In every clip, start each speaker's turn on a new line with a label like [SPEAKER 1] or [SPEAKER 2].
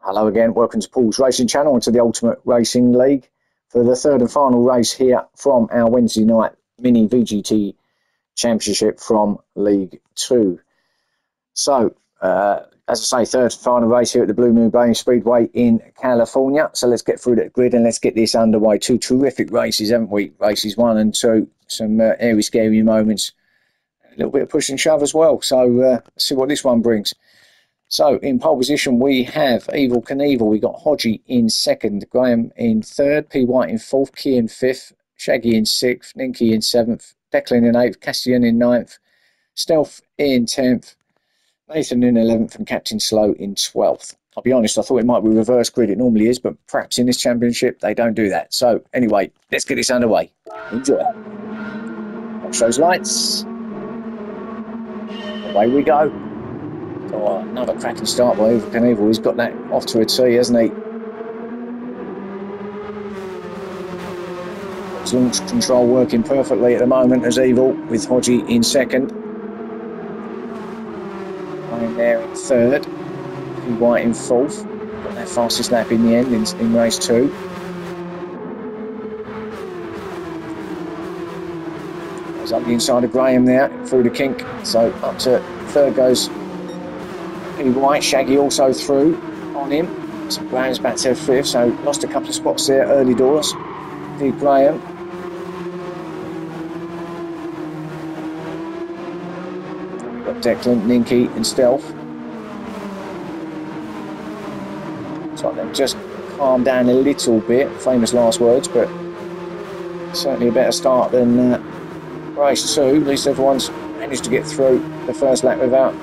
[SPEAKER 1] Hello again, welcome to Paul's Racing Channel and to the Ultimate Racing League for the third and final race here from our Wednesday night mini VGT Championship from League 2. So, as I say, third and final race here at the Blue Moon Bay Speedway in California. So let's get through that grid and let's get this underway. Two terrific races, haven't we? Races 1 and 2, some airy, scary moments, a little bit of push and shove as well. So let's see what this one brings. So in pole position we have Evil Knievel. We got Hodgie in second, Graham in third, P. White in fourth, Key in fifth, Shaggy in sixth, Ninky in seventh, Declan in eighth, Castian in ninth, Stealth in 10th, Nathan in 11th and Captain Slow in 12th. I'll be honest, I thought it might be reverse grid. It normally is, but perhaps in this championship they don't do that. So anyway, let's get this underway. Enjoy. Watch those lights. Away we go. Oh, another cracking start by Evil Knievel. He's got that off to a tee, hasn't he? His launch control working perfectly at the moment as Evil, with Hodgie in second. Graham there in third. P. White in fourth. Got that fastest lap in the end in race 2. He's up the inside of Graham there, through the kink. So up to third goes P. White. Shaggy also through on him. So Graham's back to fifth, so lost a couple of spots there early doors. Did Graham. We've got Declan, Ninky and Stealth. So they've just calmed down a little bit, famous last words, but certainly a better start than race 2. At least everyone's managed to get through the first lap without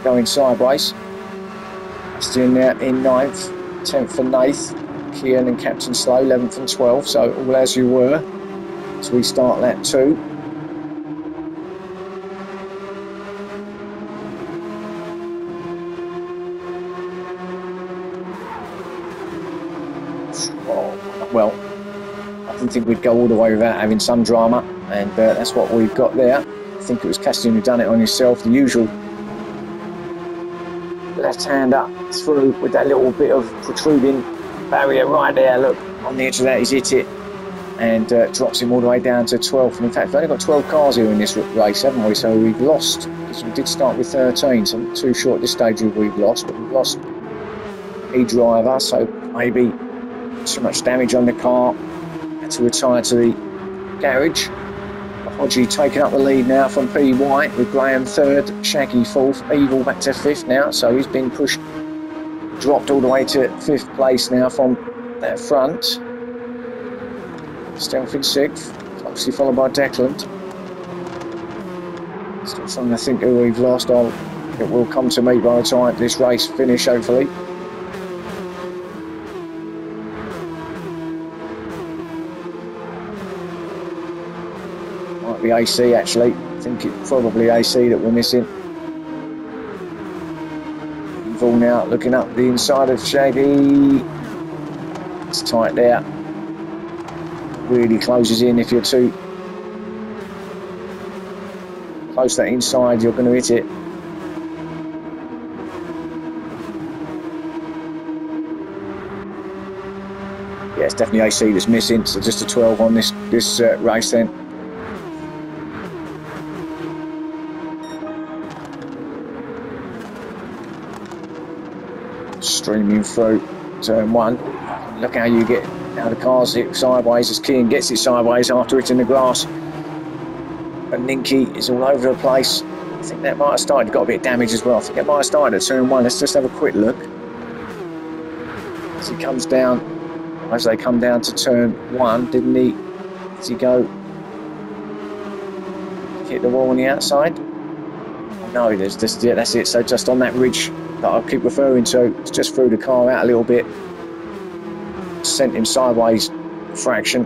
[SPEAKER 1] going sideways. Still there in 9th, 10th for Nath, Kian and Captain Slow, 11th and 12th, so all as you were. So we start lap 2. Well, I didn't think we'd go all the way without having some drama, and that's what we've got there. I think it was Castian who done it on himself, the usual left hand up through with that little bit of protruding barrier right there. Look, on the edge of that he's hit it and drops him all the way down to 12th. And in fact, we've only got 12 cars here in this race, haven't we? So we've lost, because we did start with 13, so I'm not too sure at this stage we've lost, but we've lost a driver, so maybe so much damage on the car. Had to retire to the garage. Hodgie taking up the lead now from P. White, with Graham third, Shaggy fourth, Evil back to fifth now, so he's been pushed, dropped all the way to 5th place now from that front. Stealth in 6th, closely followed by Declan. Still trying to think who we've lost. It will come to me by the time this race finish, hopefully. Be AC actually. I think it's probably AC that we're missing. Evil now looking up the inside of Shaggy. It's tight there. Really closes in. If you're too close to that inside, you're going to hit it. Yeah, it's definitely AC that's missing. So just a 12 on this race then. Streaming through turn 1. Look how you get how the cars hit sideways as Keane gets it sideways after hitting the grass. And Ninky is all over the place. I think that might have started, got a bit of damage as well. I think that might have started at turn 1. Let's just have a quick look. As he comes down, as they come down to turn 1, didn't he? Does he go hit the wall on the outside? No, there's just, yeah, that's it. So just on that ridge that I keep referring to, it's just threw the car out a little bit, sent him sideways a fraction,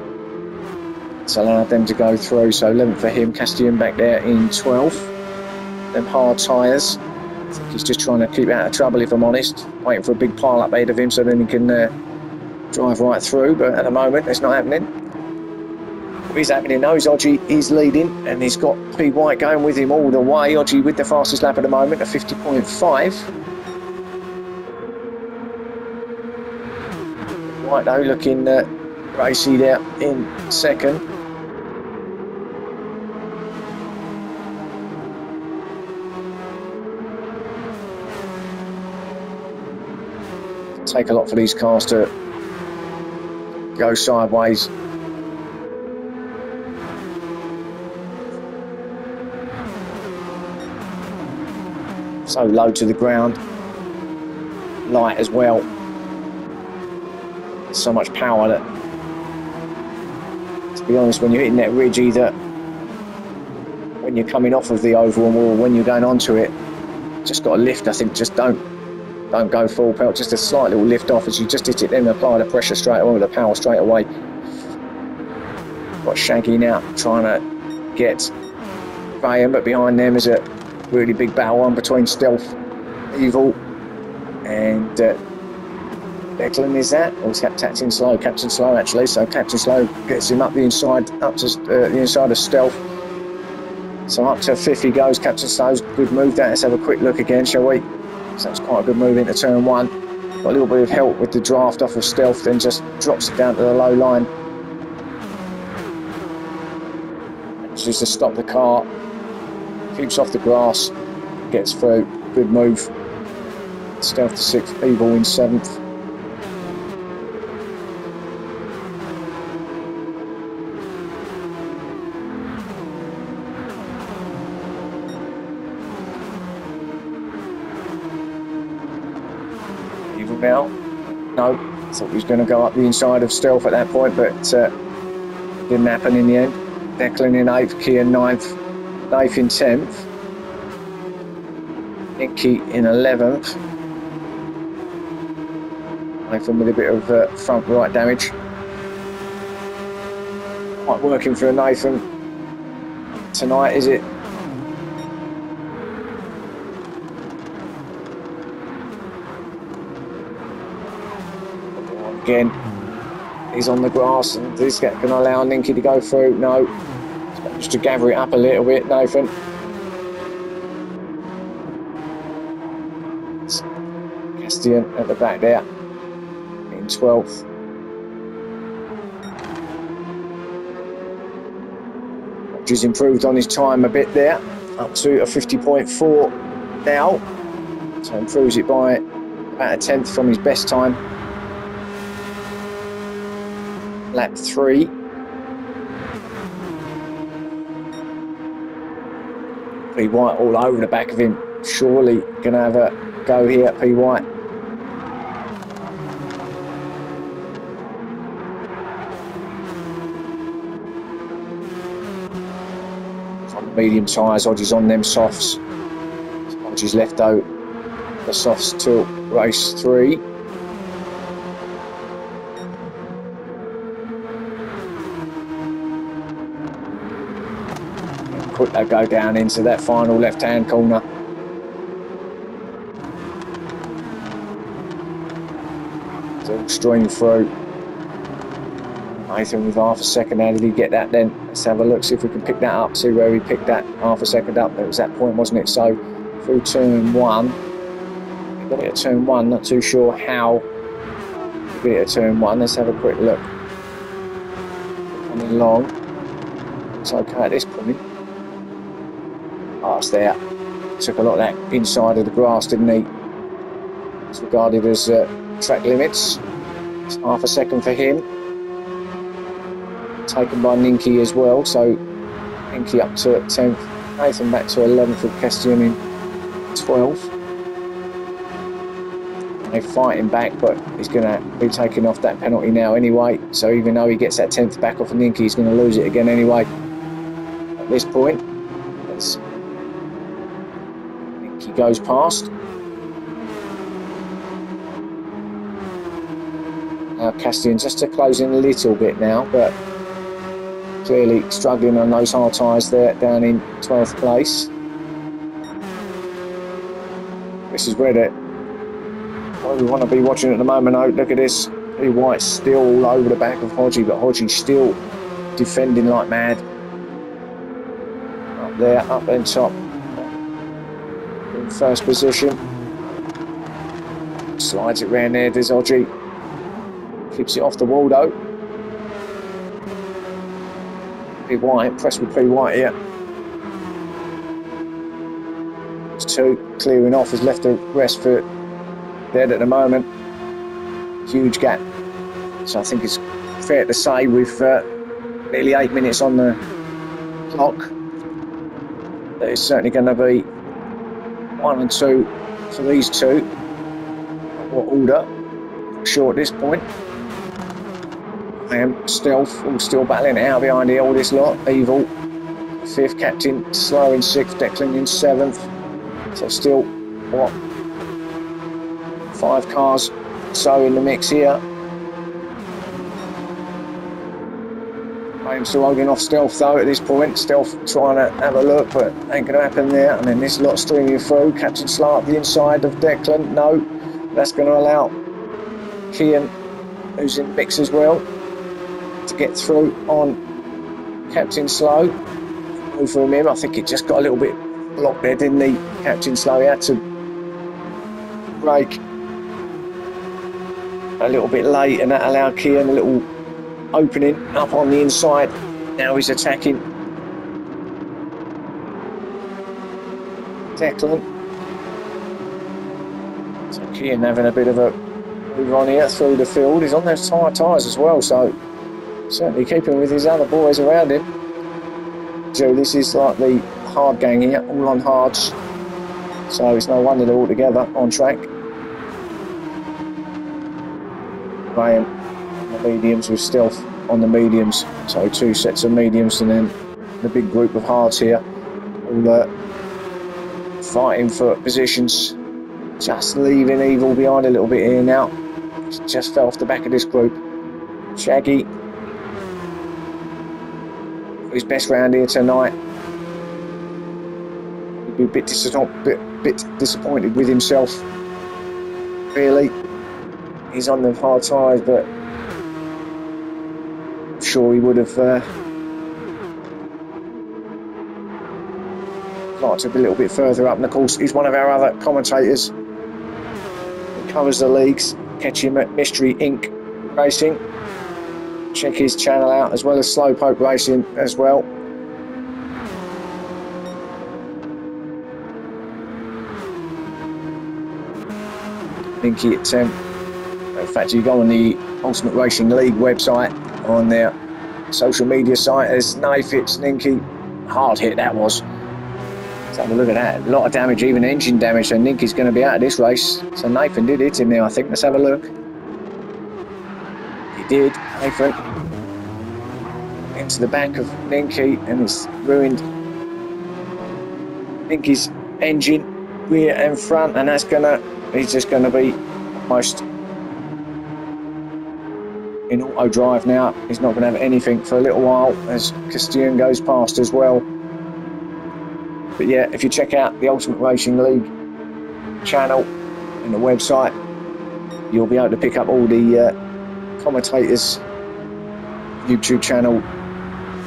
[SPEAKER 1] it's allowed them to go through. So 11th for him, Castian back there in 12th. Them hard tyres, I think he's just trying to keep out of trouble, if I'm honest, waiting for a big pile up ahead of him so then he can drive right through, but at the moment it's not happening. What is happening now is Hodgie is leading and he's got P. White going with him all the way. Hodgie with the fastest lap at the moment at 50.5. Right though, looking racy there in second. Take a lot for these cars to go sideways. So low to the ground, light as well. So much power that, to be honest, when you're hitting that ridge, either when you're coming off of the oval or when you're going onto it, just got to lift. I think just don't go full pelt, just a slight little lift off as you just hit it, then apply the pressure straight away, the power straight away. Got Shaggy now trying to get Graham, but behind them is a really big battle on between Stealth, Evil and Declan. Is that? Or is Captain Slow? Captain Slow actually. So Captain Slow gets him up the inside, up to the inside of Stealth. So up to fifth he goes. Captain Slow's good move. That. Let's have a quick look again, shall we? So that's quite a good move into turn one. Got a little bit of help with the draft off of Stealth, then just drops it down to the low line. Manages to stop the car. Keeps off the grass. Gets through. Good move. Stealth to sixth. Evil in seventh. Evil now. No, thought he was going to go up the inside of Stealth at that point, but didn't happen in the end. Declan in 8th, Key in 9th, Nath in 10th, Nicky in 11th. Nathan with a bit of front right damage. Quite working for Nathan tonight, is it? Again, he's on the grass and he's going to allow Ninky to go through. No, he's managed to gather it up a little bit, Nathan. Castian at the back there in 12th. He's improved on his time a bit there, up to a 50.4 now. So improves it by about a tenth from his best time. Lap 3. P. White all over the back of him. Surely going to have a go here at P. White. On the medium tyres, Hodges on them softs. Hodges left out the softs till race 3. Quick they go down into that final left-hand corner. It's all streamed through. Nathan with half a second. How did he get that then? Let's have a look, see if we can pick that up, see where he picked that half a second up. It was that point, wasn't it? So through turn 1. He got it at turn 1, not too sure how he got it at turn 1. Let's have a quick look. Coming along. It's okay at this point. Past there, took a lot of that inside of the grass, didn't he? It's regarded as track limits. It's half a second for him. Taken by Ninky as well, so Ninky up to 10th, Nathan back to 11th with Castian in 12th. They're fighting back, but he's going to be taking off that penalty now anyway, so even though he gets that 10th back off of Ninky, he's going to lose it again anyway at this point. As Ninky goes past. Now Castian just to close in a little bit now, but clearly struggling on those hard tyres there down in 12th place. This is where we want to be watching at the moment. Oh, look at this. P. White's still all over the back of Hodgie, but Hodgie's still defending like mad. Up there, up and top. In first position. Slides it round there, does Hodgie. Keeps it off the wall though. P. White, impressed with P. White here. It's 2, clearing off, has left the rest for dead at the moment. Huge gap. So I think it's fair to say with nearly 8 minutes on the clock that it's certainly going to be 1 and 2 for these two. What order? Not sure at this point. I am Stealth, all still battling it out behind the oldest lot. Evil, 5th, Captain Slow in 6th, Declan in 7th. So still, what, 5 cars so in the mix here. I'm still holding off Stealth though at this point. Stealth trying to have a look, but ain't going to happen there. And then this lot streaming through. Captain Slow up the inside of Declan. No, that's going to allow Kian, who's in the mix as well, to get through on Captain Slow. Move from him. I think it just got a little bit blocked there, didn't he? Captain Slow, he had to brake a little bit late, and that allowed Kian a little opening up on the inside. Now he's attacking Declan. So Kian having a bit of a move on here through the field. He's on those tyres as well, so certainly keeping with his other boys around him. Joe, this is like the hard gang here, all on hards. So it's no wonder they're all together on track. Graham on the mediums with Stealth on the mediums. So 2 sets of mediums and then the big group of hards here. All fighting for positions. Just leaving Evil behind a little bit here now. Just fell off the back of this group. Shaggy, his best round here tonight. He'd be a bit disappointed with himself, really. He's on the hard tyres, but I'm sure he would have liked to be a little bit further up. And of course, he's one of our other commentators. He covers the leagues. Catch him at Mystery Inc. Racing. Check his channel out, as well as Slowpoke Racing as well. Linky at 10. In fact, you go on the Ultimate Racing League website, on their social media site, as Nafitz Ninky. Hard hit that was. Let's have a look at that. A lot of damage, even engine damage, so Ninky's going to be out of this race. So Nathan did hit him there, I think. Let's have a look. He did. Nathan into the back of Ninky, and it's ruined Ninky's engine, rear and front, and that's gonna, he's just gonna be almost in auto drive now. He's not gonna have anything for a little while as Castillon goes past as well. But yeah, if you check out the Ultimate Racing League channel and the website, you'll be able to pick up all the commentators' YouTube channel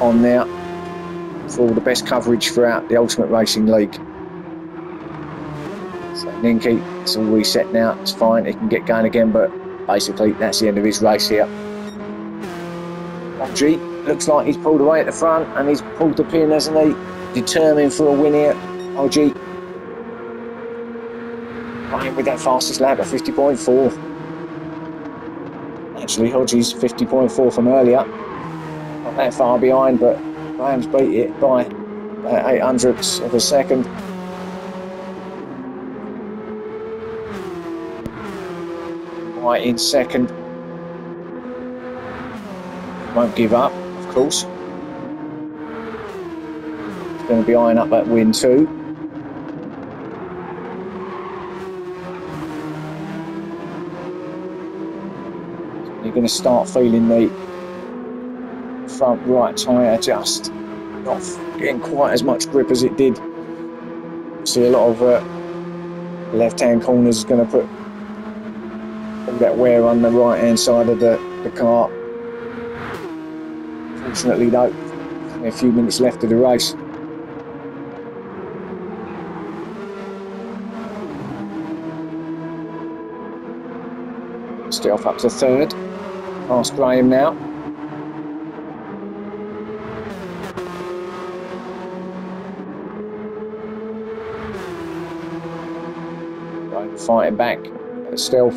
[SPEAKER 1] on there for all the best coverage throughout the Ultimate Racing League. So Ninky, it's all reset now, it's fine, he can get going again, but basically that's the end of his race here. OG looks like he's pulled away at the front, and he's pulled the pin, hasn't he? Determined for a win here, OG. Playing with that fastest lap at 50.4. Actually, Hodgie's 50.4 from earlier. Not that far behind, but Graham's beat it by 800ths of a second. White in second. Won't give up, of course. He's going to be eyeing up that win too. You're going to start feeling the front right tyre just not getting quite as much grip as it did. See a lot of left-hand corners is going to put all that wear on the right-hand side of the car. Fortunately though, only a few minutes left of the race. Stealth up to third. Past Graham now. Graham fighting back at stealth.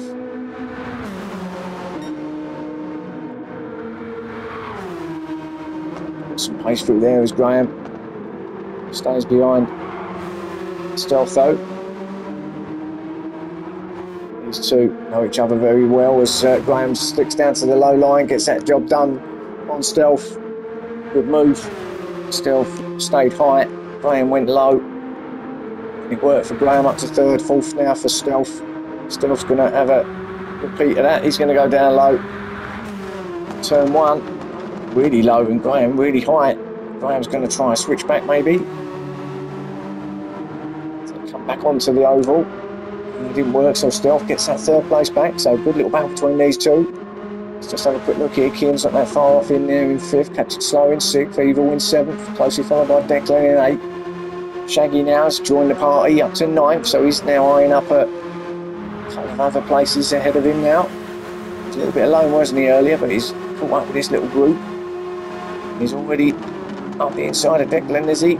[SPEAKER 1] Got some pace through there as Graham stays behind stealth though. These two know each other very well as Graham slicks down to the low line, gets that job done on stealth. Good move. Stealth stayed high, Graham went low. It worked for Graham up to third, fourth now for Stealth. Stealth's going to have a repeat of that. He's going to go down low. Turn one, really low, and Graham really high. Graham's going to try a switch back maybe. So come back onto the oval. It didn't work, so Stealth gets that third place back. So good little battle between these two. Let's just have a quick look here. Kian's not that far off in there in fifth. Captain Slow in sixth. Evil in seventh. Closely followed by Declan in eighth. Shaggy now has joined the party up to ninth, so he's now eyeing up at a couple of other places ahead of him now. He's a little bit alone, wasn't he, earlier, but he's caught up with this little group. He's already up the inside of Declan, is he?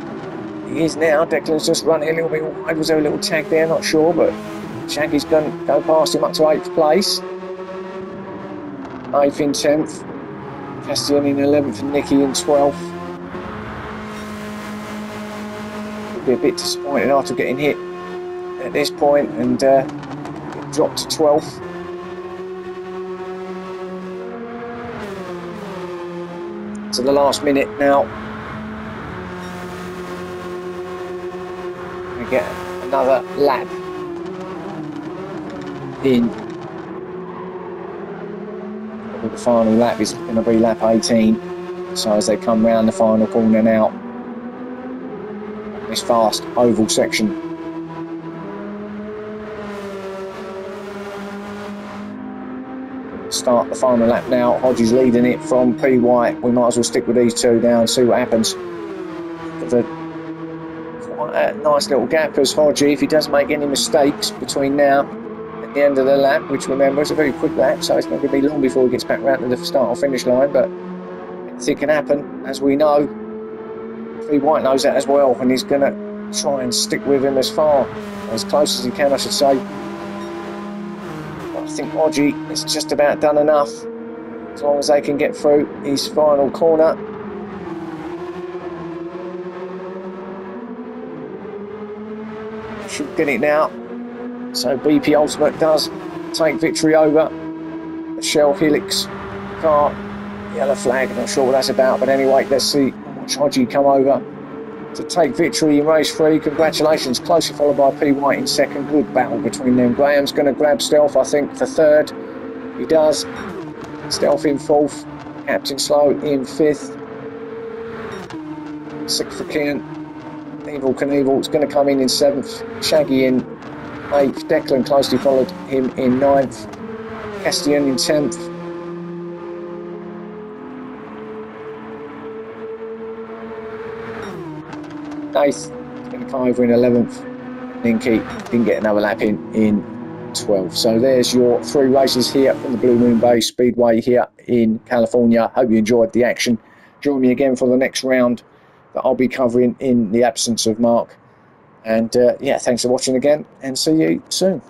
[SPEAKER 1] He is now. Declan's just running a little bit wide. Was there a little tag there? Not sure, but Shaggy's going to go past him up to 8th place. 8th in 10th. Castian in 11th and Nicky in 12th. Be a bit disappointed after getting hit at this point and get dropped to 12th. To the last minute now. We get another lap in. The final lap is going to be lap 18. So as they come round the final corner now. This fast oval section. Start the final lap now. Hodge is leading it from P. White. We might as well stick with these two now and see what happens. Quite a nice little gap as Hodgie, if he doesn't make any mistakes between now and the end of the lap, which remember is a very quick lap, so it's not going to be long before he gets back round to the start or finish line, but anything can happen, as we know. P. White knows that as well, and he's going to try and stick with him as close as he can, I should say. But I think Hodgie has just about done enough, as long as they can get through his final corner. Should get it now. So BP Ultimate does take victory over the Shell Helix car. Yellow flag, not sure what that's about, but anyway, let's see. Watch Hodgie come over to take victory in race 3. Congratulations, closely followed by P. White in second. Good battle between them. Graham's going to grab Stealth, I think, for third. He does. Stealth in fourth. Captain Slow in fifth. Sixth for Kian. Evil Knievel's going to come in seventh. Shaggy in eighth. Declan closely followed him in ninth. Castian in 10th. Eighth, going to come over in 11th. Ninky didn't get another lap in 12th. So there's your 3 races here from the Blue Moon Bay Speedway here in California. Hope you enjoyed the action. Join me again for the next round that I'll be covering in the absence of Mark. And yeah, thanks for watching again, and see you soon.